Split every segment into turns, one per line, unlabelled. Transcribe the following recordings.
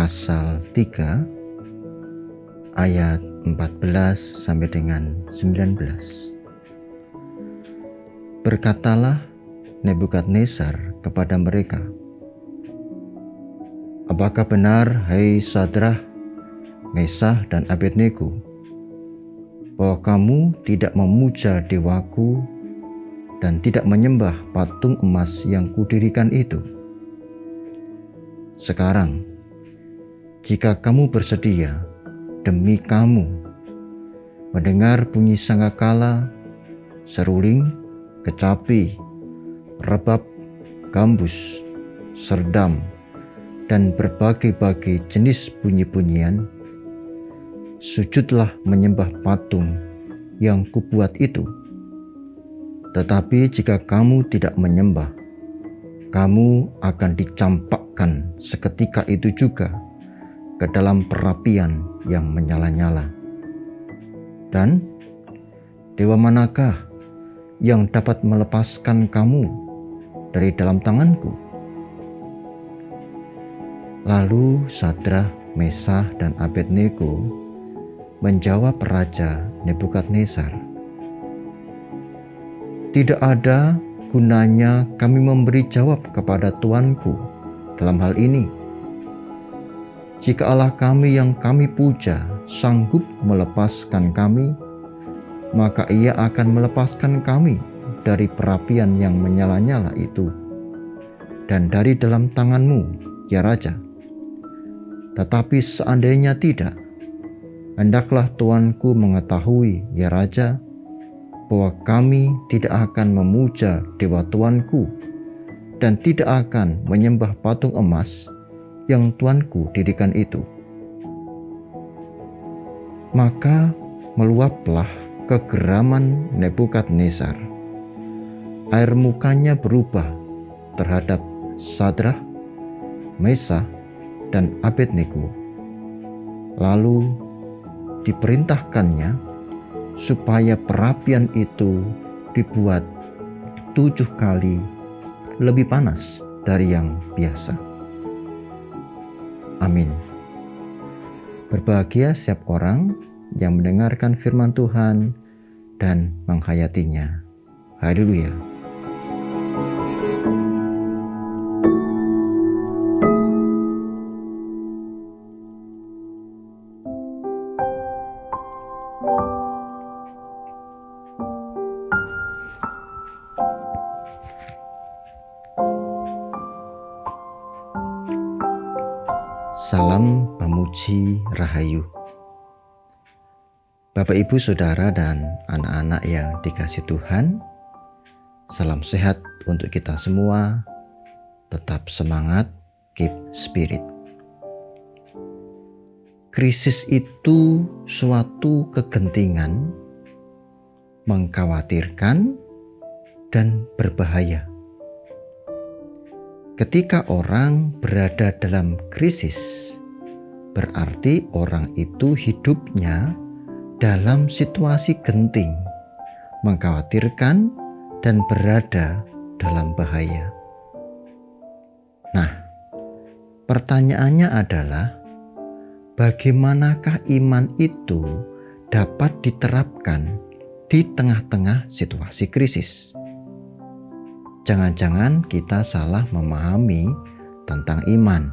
pasal 3 ayat 14 sampai dengan 19. Berkatalah Nebukadnezar kepada mereka, "Apakah benar, hai Sadrah, Mesah dan Abednego, bahwa kamu tidak memuja dewaku dan tidak menyembah patung emas yang kudirikan itu? Sekarang, jika kamu bersedia demi kamu mendengar bunyi sangkakala, seruling, kecapi, rebab, gambus, serdam, dan berbagai-bagai jenis bunyi-bunyian, sujudlah menyembah patung yang kubuat itu. Tetapi jika kamu tidak menyembah, kamu akan dicampakkan seketika itu juga ke dalam perapian yang menyala-nyala. Dan dewa manakah yang dapat melepaskan kamu dari dalam tanganku?" Lalu Sadrah, Mesah, dan Abednego menjawab Raja Nebukadnezar, "Tidak ada gunanya kami memberi jawab kepada tuanku dalam hal ini. Jika Allah kami yang kami puja sanggup melepaskan kami, maka Ia akan melepaskan kami dari perapian yang menyala-nyala itu dan dari dalam tanganmu, ya Raja. Tetapi seandainya tidak, hendaklah tuanku mengetahui, ya Raja, bahwa kami tidak akan memuja dewa tuanku dan tidak akan menyembah patung emas yang tuanku dirikan itu." Maka meluaplah kegeraman Nebukadnezar. Air mukanya berubah terhadap Sadrah, Mesah, dan Abednego. Lalu diperintahkannya supaya perapian itu dibuat 7 kali lebih panas dari yang biasa. Amin. Berbahagia setiap orang yang mendengarkan firman Tuhan dan menghayatinya. Haleluya. Salam Pamuji Rahayu. Bapak, Ibu, Saudara, dan anak-anak yang dikasihi Tuhan, salam sehat untuk kita semua. Tetap semangat, keep spirit. Krisis itu suatu kegentingan, mengkhawatirkan, dan berbahaya. Ketika orang berada dalam krisis, berarti orang itu hidupnya dalam situasi genting, mengkhawatirkan, dan berada dalam bahaya. Nah, pertanyaannya adalah, bagaimanakah iman itu dapat diterapkan di tengah-tengah situasi krisis? Jangan-jangan kita salah memahami tentang iman,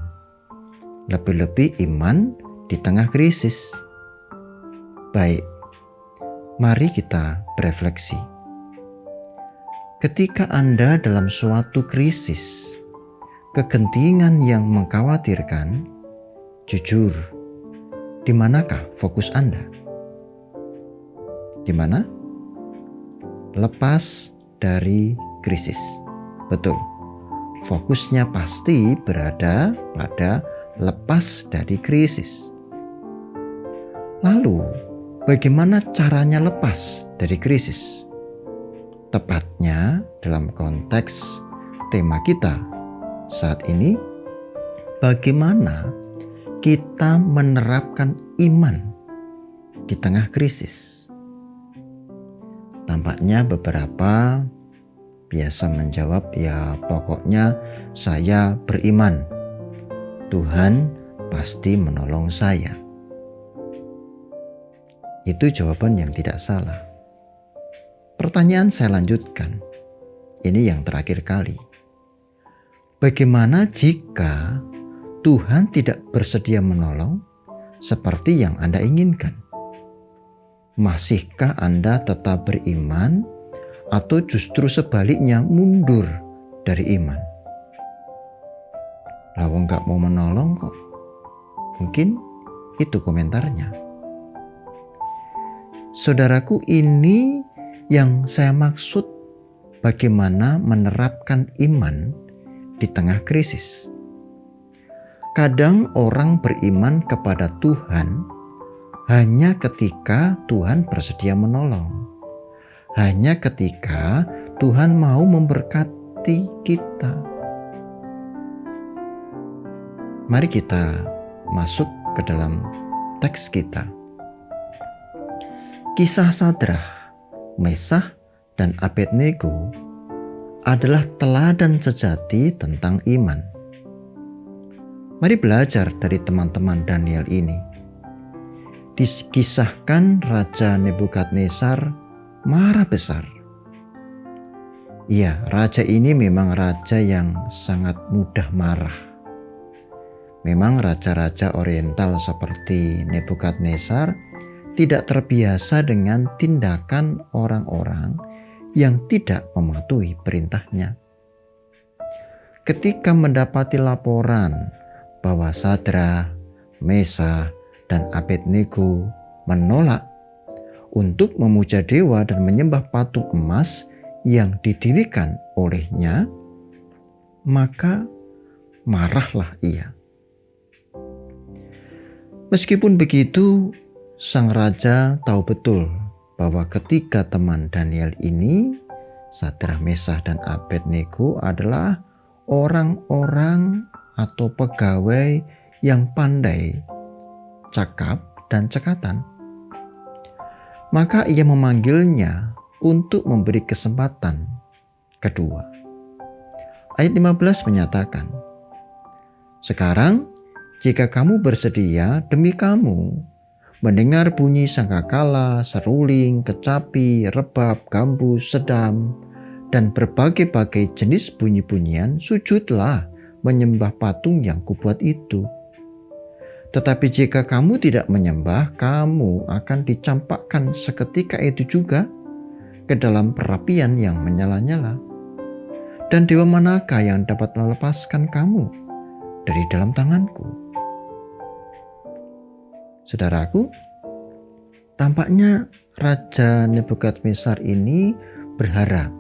lebih-lebih iman di tengah krisis. Baik, mari kita berefleksi. Ketika Anda dalam suatu krisis, kegentingan yang mengkhawatirkan, jujur, di manakah fokus Anda? Di mana? Lepas dari krisis. Betul, fokusnya pasti berada pada lepas dari krisis. Lalu, bagaimana caranya lepas dari krisis? Tepatnya dalam konteks tema kita saat ini, bagaimana kita menerapkan iman di tengah krisis. Tampaknya beberapa biasa menjawab, ya pokoknya saya beriman Tuhan pasti menolong saya. Itu jawaban yang tidak salah. Pertanyaan saya lanjutkan. Ini yang terakhir kali. Bagaimana jika Tuhan tidak bersedia menolong seperti yang Anda inginkan? Masihkah Anda tetap beriman atau justru sebaliknya mundur dari iman? Lalu nggak mau menolong kok. Mungkin itu komentarnya. Saudaraku, ini yang saya maksud bagaimana menerapkan iman di tengah krisis. Kadang orang beriman kepada Tuhan hanya ketika Tuhan bersedia menolong. Hanya ketika Tuhan mau memberkati kita. Mari kita masuk ke dalam teks kita. Kisah Sadrah, Mesah, dan Abednego adalah teladan sejati tentang iman. Mari belajar dari teman-teman Daniel ini. Dikisahkan Raja Nebukadnezar marah besar. Iya, raja ini memang raja yang sangat mudah marah. Memang raja-raja oriental seperti Nebukadnezar tidak terbiasa dengan tindakan orang-orang yang tidak mematuhi perintahnya. Ketika mendapati laporan bahwa Sadrah, Mesah, dan Abednego menolak untuk memuja dewa dan menyembah patung emas yang didirikan olehnya, maka marahlah ia. Meskipun begitu, sang raja tahu betul bahwa ketiga teman Daniel ini, Sadrah, Mesah, dan Abednego adalah orang-orang atau pegawai yang pandai, cakap, dan cekatan. Maka ia memanggilnya untuk memberi kesempatan kedua. Ayat 15 menyatakan, "Sekarang jika kamu bersedia, demi kamu mendengar bunyi sangkakala, seruling, kecapi, rebab, gambus, sedam, dan berbagai-bagai jenis bunyi-bunyian, sujudlah menyembah patung yang kubuat itu. Tetapi jika kamu tidak menyembah, kamu akan dicampakkan seketika itu juga ke dalam perapian yang menyala-nyala. Dan dewa manakah yang dapat melepaskan kamu dari dalam tanganku?" Saudaraku, tampaknya Raja Nebukadnezar ini berharap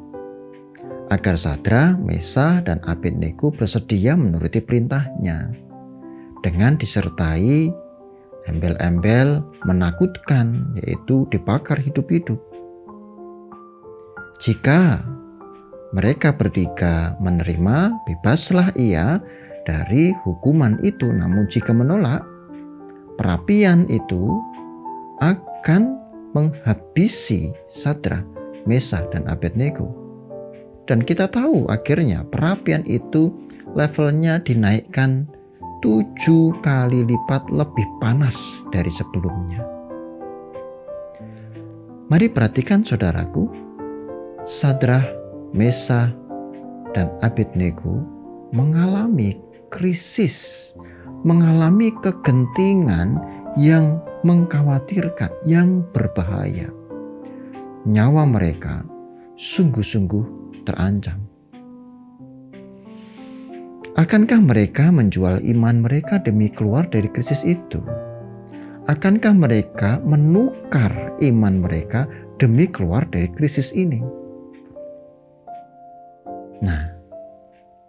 agar Sadrah, Mesah, dan Abednego bersedia menuruti perintahnya dengan disertai embel-embel menakutkan, yaitu dibakar hidup-hidup. Jika mereka bertiga menerima, bebaslah ia dari hukuman itu. Namun jika menolak, perapian itu akan menghabisi Sadrah, Mesah, dan Abednego. Dan kita tahu akhirnya perapian itu levelnya dinaikkan 7 kali lipat lebih panas dari sebelumnya. Mari perhatikan saudaraku, Sadrah, Mesah, dan Abednego mengalami krisis, mengalami kegentingan yang mengkhawatirkan, yang berbahaya. Nyawa mereka sungguh-sungguh terancam. Akankah mereka menjual iman mereka demi keluar dari krisis itu? Akankah mereka menukar iman mereka demi keluar dari krisis ini? Nah,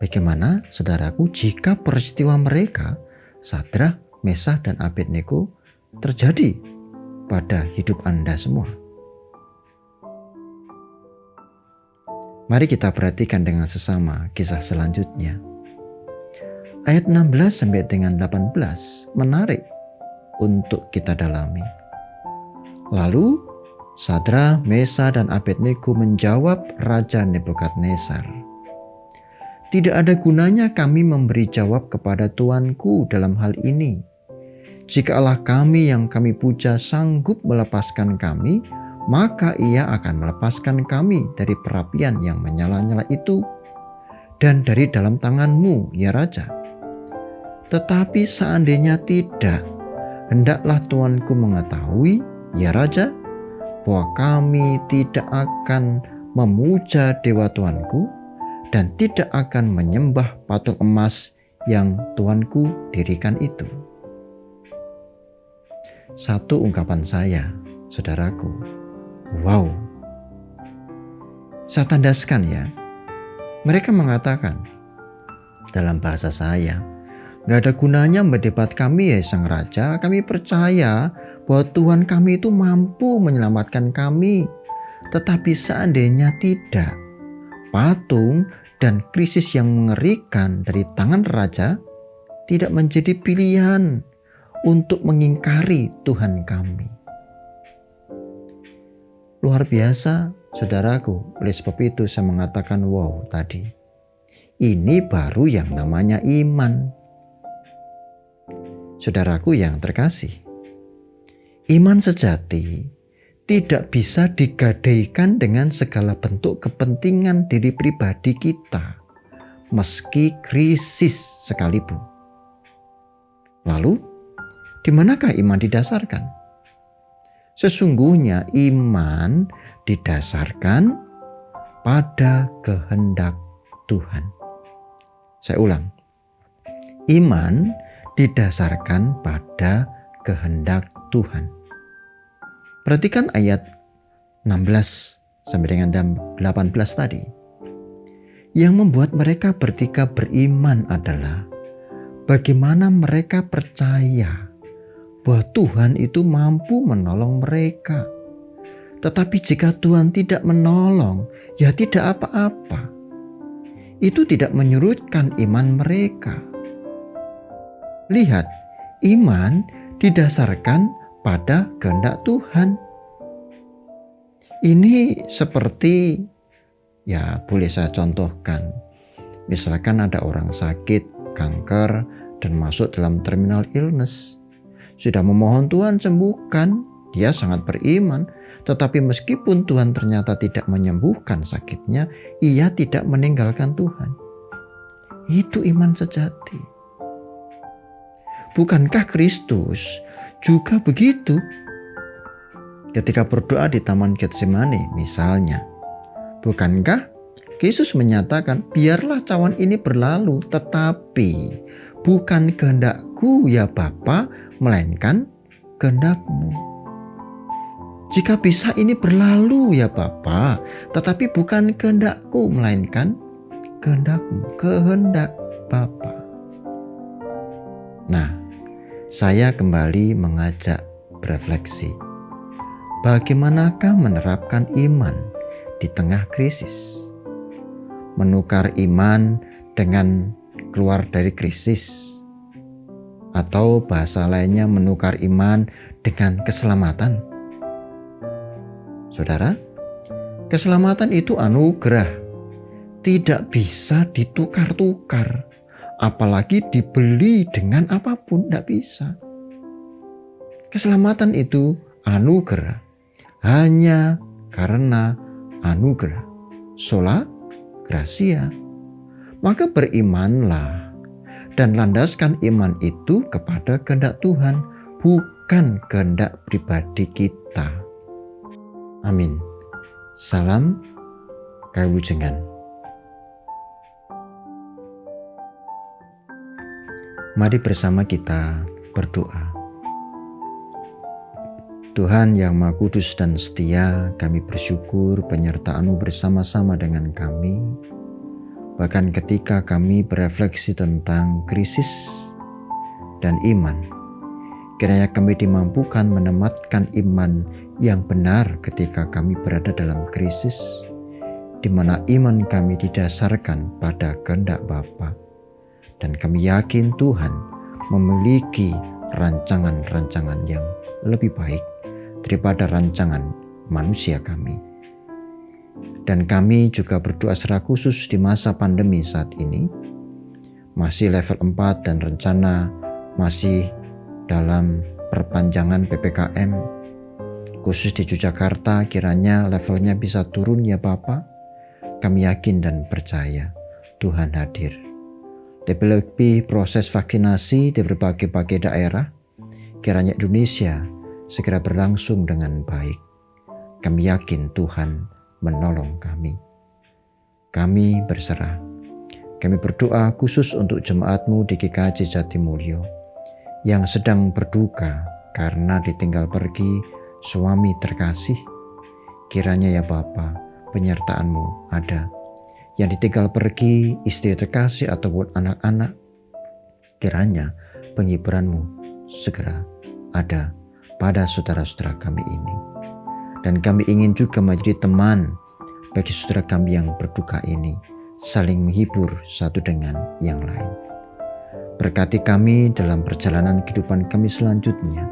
bagaimana saudaraku jika peristiwa mereka, Sadrah, Mesah, dan Abednego, terjadi pada hidup Anda semua? Mari kita perhatikan dengan sesama kisah selanjutnya. Ayat 16 sampai dengan 18 menarik untuk kita dalami. Lalu Sadrah, Mesah, dan Abednego menjawab Raja Nebukadnezar, "Tidak ada gunanya kami memberi jawab kepada tuanku dalam hal ini, Jika Allah kami yang kami puja sanggup melepaskan kami, maka Ia akan melepaskan kami dari perapian yang menyala-nyala itu dan dari dalam tangan-Mu, ya Raja. Tetapi seandainya tidak, hendaklah Tuanku mengetahui, ya Raja, bahwa kami tidak akan memuja dewa Tuanku dan tidak akan menyembah patung emas yang Tuanku dirikan itu. Satu ungkapan saya, saudaraku, wow. Saya tandaskan ya, mereka mengatakan dalam bahasa saya, gak ada gunanya mendebat kami ya Sang Raja, kami percaya bahwa Tuhan kami itu mampu menyelamatkan kami. Tetapi seandainya tidak, patung dan krisis yang mengerikan dari tangan Raja tidak menjadi pilihan untuk mengingkari Tuhan kami. Luar biasa, saudaraku. Oleh sebab itu saya mengatakan wow tadi. Ini baru yang namanya iman. Saudaraku yang terkasih, iman sejati tidak bisa digadaikan dengan segala bentuk kepentingan diri pribadi kita, meski krisis sekalipun. Lalu, di manakah iman didasarkan? Sesungguhnya iman didasarkan pada kehendak Tuhan. Saya ulang. Iman didasarkan pada kehendak Tuhan. Perhatikan ayat 16 sampai dengan 18 tadi. Yang membuat mereka bertiga beriman adalah bagaimana mereka percaya bahwa Tuhan itu mampu menolong mereka. Tetapi jika Tuhan tidak menolong, ya tidak apa-apa. Itu tidak menyurutkan iman mereka. Lihat, iman didasarkan pada kehendak Tuhan. Ini seperti, ya boleh saya contohkan. Misalkan ada orang sakit, kanker, dan masuk dalam terminal illness. Sudah memohon Tuhan sembuhkan, dia sangat beriman. Tetapi meskipun Tuhan ternyata tidak menyembuhkan sakitnya, ia tidak meninggalkan Tuhan. Itu iman sejati. Bukankah Kristus juga begitu? Ketika berdoa di Taman Getsemani misalnya, bukankah Kristus menyatakan, biarlah cawan ini berlalu, tetapi bukan kehendakku ya Bapa, melainkan kehendak-Mu. Jika bisa ini berlalu ya Bapa, tetapi bukan kehendakku, melainkan kehendak-Mu, kehendak Bapa. Nah, saya kembali mengajak berefleksi. Bagaimanakah menerapkan iman di tengah krisis? Menukar iman dengan keluar dari krisis. Atau bahasa lainnya menukar iman dengan keselamatan. Saudara, keselamatan itu anugerah. Tidak bisa ditukar-tukar. Apalagi dibeli dengan apapun, tidak bisa. Keselamatan itu anugerah. Hanya karena anugerah. Sola gratia. Maka berimanlah dan landaskan iman itu kepada kehendak Tuhan, bukan kehendak pribadi kita. Amin. Salam Kawilujengan. Mari bersama kita berdoa. Tuhan yang Maha Kudus dan setia, kami bersyukur penyertaan-Mu bersama-sama dengan kami. Bahkan ketika kami berefleksi tentang krisis dan iman, kiranya kami dimampukan menematkan iman yang benar ketika kami berada dalam krisis, di mana iman kami didasarkan pada kehendak Bapa. Dan kami yakin Tuhan memiliki rancangan-rancangan yang lebih baik daripada rancangan manusia kami. Dan kami juga berdoa secara khusus di masa pandemi saat ini, masih level 4 dan rencana masih dalam perpanjangan PPKM, khusus di Yogyakarta, kiranya levelnya bisa turun ya Bapa. Kami yakin dan percaya Tuhan hadir. Lebih-lebih proses vaksinasi di berbagai daerah, kiranya Indonesia segera berlangsung dengan baik. Kami yakin Tuhan menolong kami. Kami berserah. Kami berdoa khusus untuk jemaat-Mu di GKJ Jatimulyo yang sedang berduka karena ditinggal pergi suami terkasih. Kiranya ya Bapa, penyertaan-Mu ada. Yang ditinggal pergi istri terkasih ataupun anak-anak, kiranya penghiburan-Mu segera ada pada saudara-saudara kami ini. Dan kami ingin juga menjadi teman bagi saudara kami yang berduka ini, saling menghibur satu dengan yang lain. Berkati kami dalam perjalanan kehidupan kami selanjutnya,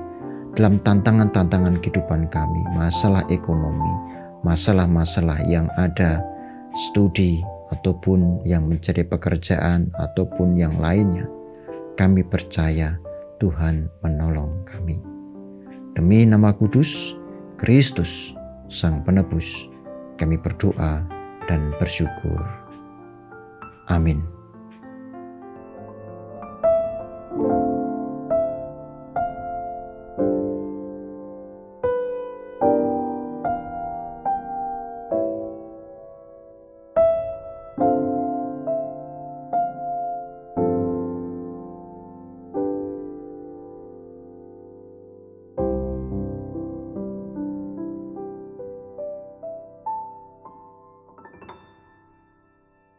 dalam tantangan-tantangan kehidupan kami, masalah ekonomi, masalah-masalah yang ada, studi, ataupun yang mencari pekerjaan, ataupun yang lainnya. Kami percaya Tuhan menolong kami. Demi nama kudus Kristus, Sang Penebus, kami berdoa dan bersyukur. Amin.